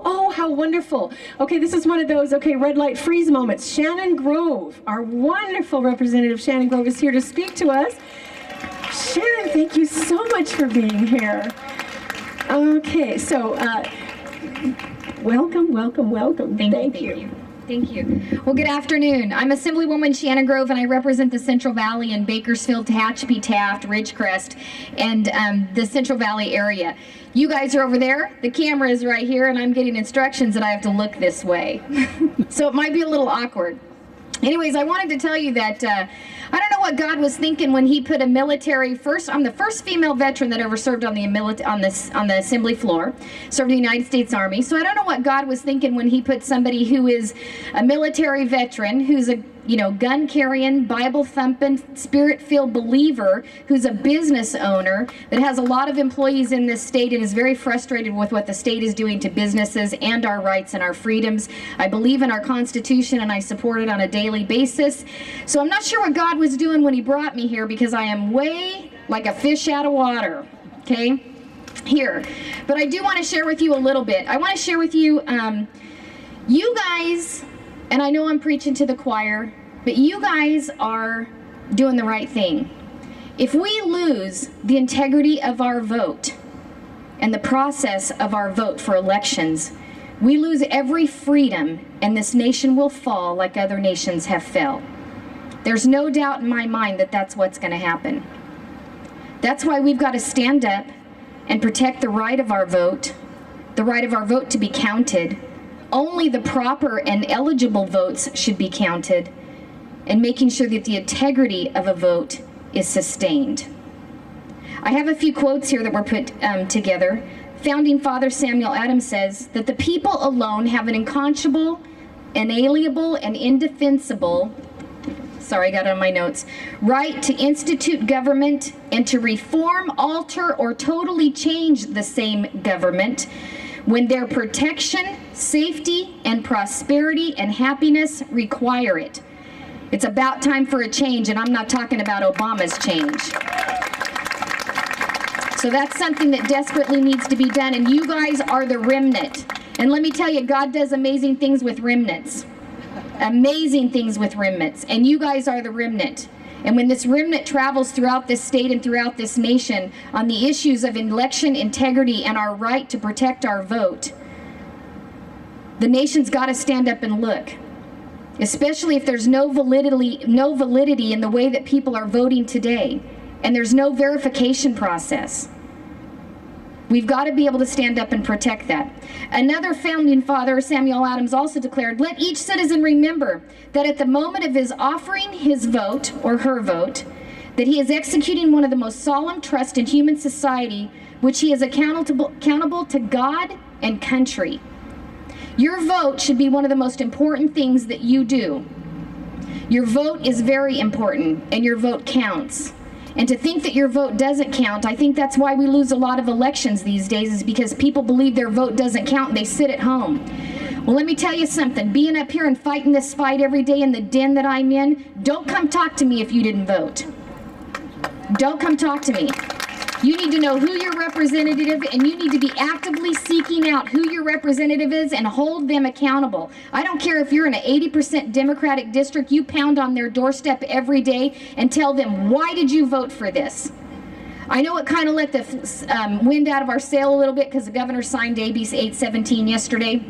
Oh, how wonderful. Okay, this is one of those, red light freeze moments. Shannon Grove, our wonderful representative Shannon Grove is here to speak to us. Shannon, thank you so much for being here. Okay, so welcome. Thank you. Thank you. Well, good afternoon. I'm Assemblywoman Shannon Grove, and I represent the Central Valley in Bakersfield, Tehachapi, Taft, Ridgecrest, and the Central Valley area. You guys are over there. The camera is right here, and I'm getting instructions that I have to look this way. So it might be a little awkward. Anyways, I wanted to tell you that I don't know what God was thinking when He put a military I'm the first female veteran that ever served on the assembly floor, served in the United States Army. So I don't know what God was thinking when He put somebody who is a military veteran, who's a gun-carrying, Bible-thumping, Spirit-filled believer, who's a business owner that has a lot of employees in this state and is very frustrated with what the state is doing to businesses and our rights and our freedoms. I believe in our Constitution and I support it on a daily basis. So I'm not sure what God was doing when He brought me here, because I am way like a fish out of water, okay, here. But I do want to share with you a little bit. I want to share with you, you guys, and I know I'm preaching to the choir, but you guys are doing the right thing. If we lose the integrity of our vote and the process of our vote for elections, we lose every freedom, and this nation will fall like other nations have fell. There's no doubt in my mind that that's what's going to happen. That's why we've got to stand up and protect the right of our vote to be counted. Only the proper and eligible votes should be counted, and making sure that the integrity of a vote is sustained. I have a few quotes here that were put together. Founding Father Samuel Adams says that the people alone have an unconscionable, inalienable, and indefensible, sorry, I got it on my notes, right to institute government and to reform, alter, or totally change the same government when their protection, safety, and prosperity and happiness require it. It's about time for a change, and I'm not talking about Obama's change. So that's something that desperately needs to be done, and you guys are the remnant. And let me tell you, God does amazing things with remnants. Amazing things with remnants, and you guys are the remnant. And when this remnant travels throughout this state and throughout this nation on the issues of election integrity and our right to protect our vote, the nation's got to stand up and look. Especially if there's no validity in the way that people are voting today, and there's no verification process. We've got to be able to stand up and protect that. Another founding father, Samuel Adams, also declared, "Let each citizen remember that at the moment of his offering his vote, or her vote, that he is executing one of the most solemn trusts in human society, which he is accountable to God and country." Your vote should be one of the most important things that you do. Your vote is very important, and your vote counts. And to think that your vote doesn't count, I think that's why we lose a lot of elections these days, is because people believe their vote doesn't count and they sit at home. Well, let me tell you something. Being up here and fighting this fight every day in the den that I'm in, don't come talk to me if you didn't vote. Don't come talk to me. You need to know who your representative, and you need to be actively seeking out who your representative is and hold them accountable. I don't care if you're in an 80% Democratic district, you pound on their doorstep every day and tell them, why did you vote for this? I know it kind of let the wind out of our sail a little bit because the governor signed AB 817 yesterday,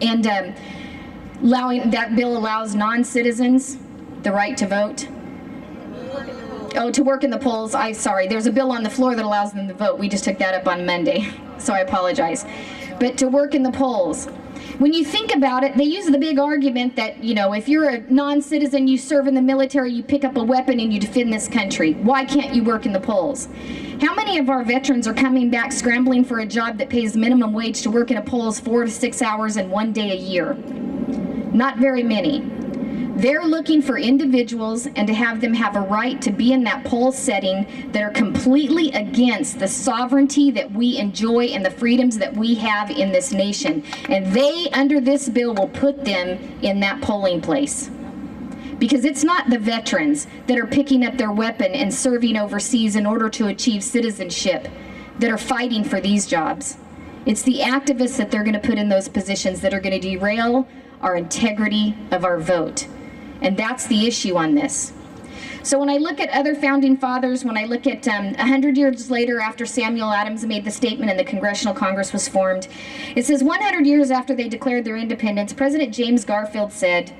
and that bill allows non-citizens the right to vote. Oh, to work in the polls. Sorry, there's a bill on the floor that allows them to vote. We just took that up on Monday, so I apologize. But to work in the polls. When you think about it, they use the big argument that, if you're a non-citizen, you serve in the military, you pick up a weapon and you defend this country. Why can't you work in the polls? How many of our veterans are coming back scrambling for a job that pays minimum wage to work in a polls 4 to 6 hours and 1 day a year? Not very many. They're looking for individuals and to have them have a right to be in that poll setting that are completely against the sovereignty that we enjoy and the freedoms that we have in this nation. And they, under this bill, will put them in that polling place. Because it's not the veterans that are picking up their weapon and serving overseas in order to achieve citizenship that are fighting for these jobs. It's the activists that they're going to put in those positions that are going to derail our integrity of our vote. And that's the issue on this. So when I look at other founding fathers, when I look at 100 years later after Samuel Adams made the statement and the Congressional Congress was formed, it says 100 years after they declared their independence, President James Garfield said,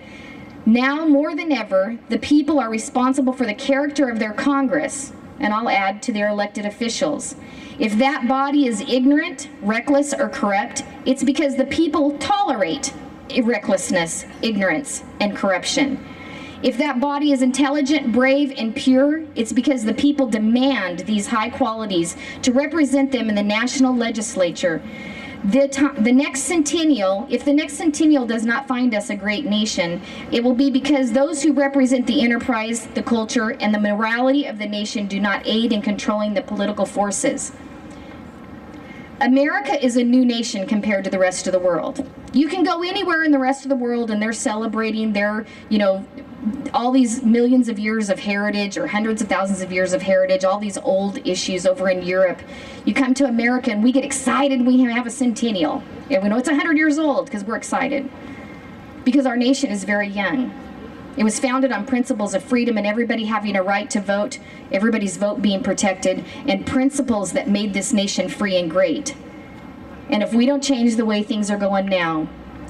"Now more than ever, the people are responsible for the character of their Congress," and I'll add, to their elected officials. "If that body is ignorant, reckless, or corrupt, it's because the people tolerate recklessness, ignorance, and corruption. If that body is intelligent, brave, and pure, it's because the people demand these high qualities to represent them in the national legislature. The next centennial, if the next centennial does not find us a great nation, it will be because those who represent the enterprise, the culture, and the morality of the nation do not aid in controlling the political forces." America is a new nation compared to the rest of the world. You can go anywhere in the rest of the world and they're celebrating their, all these millions of years of heritage or hundreds of thousands of years of heritage, all these old issues over in Europe. You come to America and we get excited we have a centennial. And we know it's 100 years old because we're excited. Because our nation is very young. It was founded on principles of freedom and everybody having a right to vote, everybody's vote being protected, and principles that made this nation free and great. And if we don't change the way things are going now,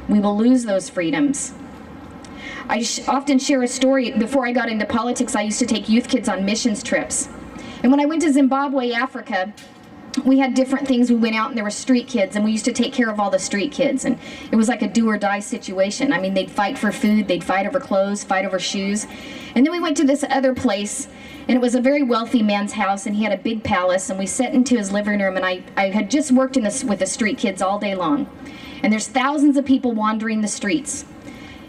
we will lose those freedoms. I often share a story. Before I got into politics, I used to take youth kids on missions trips. And when I went to Zimbabwe, Africa, we had different things. We went out and there were street kids and we used to take care of all the street kids. And it was like a do or die situation. I mean, they'd fight for food, they'd fight over clothes, fight over shoes. And then we went to this other place and it was a very wealthy man's house and he had a big palace and we sat into his living room and I had just worked with the street kids all day long. And there's thousands of people wandering the streets.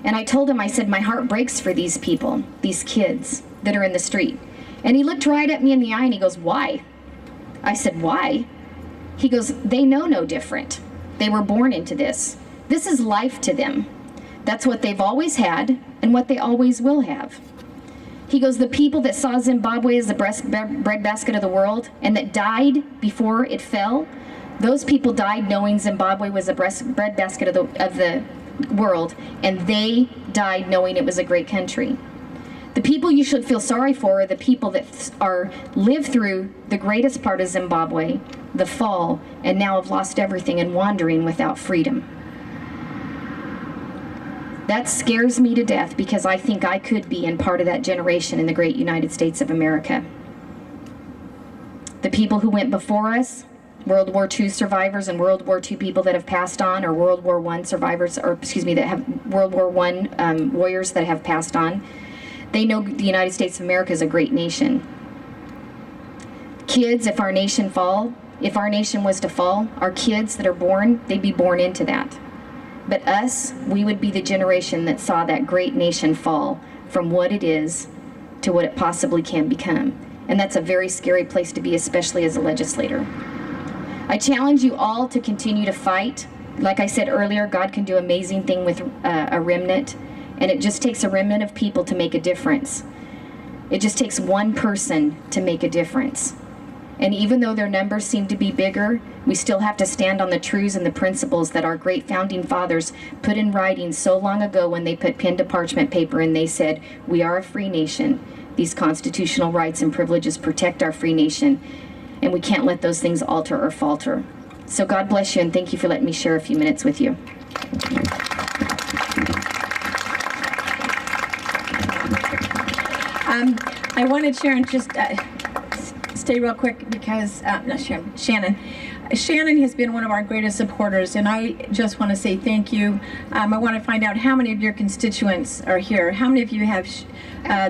And I told him, I said, my heart breaks for these people, these kids that are in the street. And he looked right at me in the eye and he goes, "Why?" I said, "Why?" He goes, "They know no different. They were born into this. This is life to them. That's what they've always had and what they always will have." He goes, "The people that saw Zimbabwe as the breadbasket of the world and that died before it fell, those people died knowing Zimbabwe was a breadbasket of the world, and they died knowing it was a great country. The people you should feel sorry for are the people that live through the greatest part of Zimbabwe, the fall, and now have lost everything and wandering without freedom." That scares me to death because I think I could be in part of that generation in the great United States of America. The people who went before us, World War II survivors and World War II people that have passed on, or World War I survivors, or that have World War I warriors that have passed on, they know the United States of America is a great nation. Kids, if our nation was to fall, our kids that are born, they'd be born into that. But us, we would be the generation that saw that great nation fall from what it is to what it possibly can become. And that's a very scary place to be, especially as a legislator. I challenge you all to continue to fight. Like I said earlier, God can do amazing things with a remnant. And it just takes a remnant of people to make a difference. It just takes one person to make a difference. And even though their numbers seem to be bigger, we still have to stand on the truths and the principles that our great founding fathers put in writing so long ago when they put pen to parchment paper and they said, "We are a free nation. These constitutional rights and privileges protect our free nation, and we can't let those things alter or falter." So God bless you and thank you for letting me share a few minutes with you. I wanted Sharon just stay real quick because, not Sharon, Shannon. Shannon has been one of our greatest supporters, and I just want to say thank you. I want to find out how many of your constituents are here. How many of you have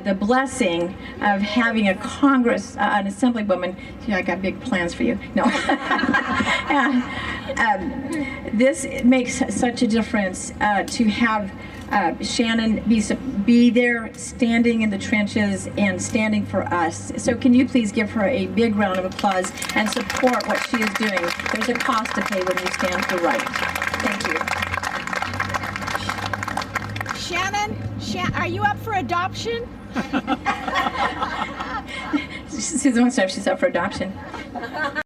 the blessing of having a Congress, an Assemblywoman? Yeah, I got big plans for you. No. This makes such a difference to have Shannon be there standing in the trenches and standing for us. So can you please give her a big round of applause and support what she is doing. There's a cost to pay when you stand for right. Thank you. Shannon, are you up for adoption? Susan wants to know if she's up for adoption.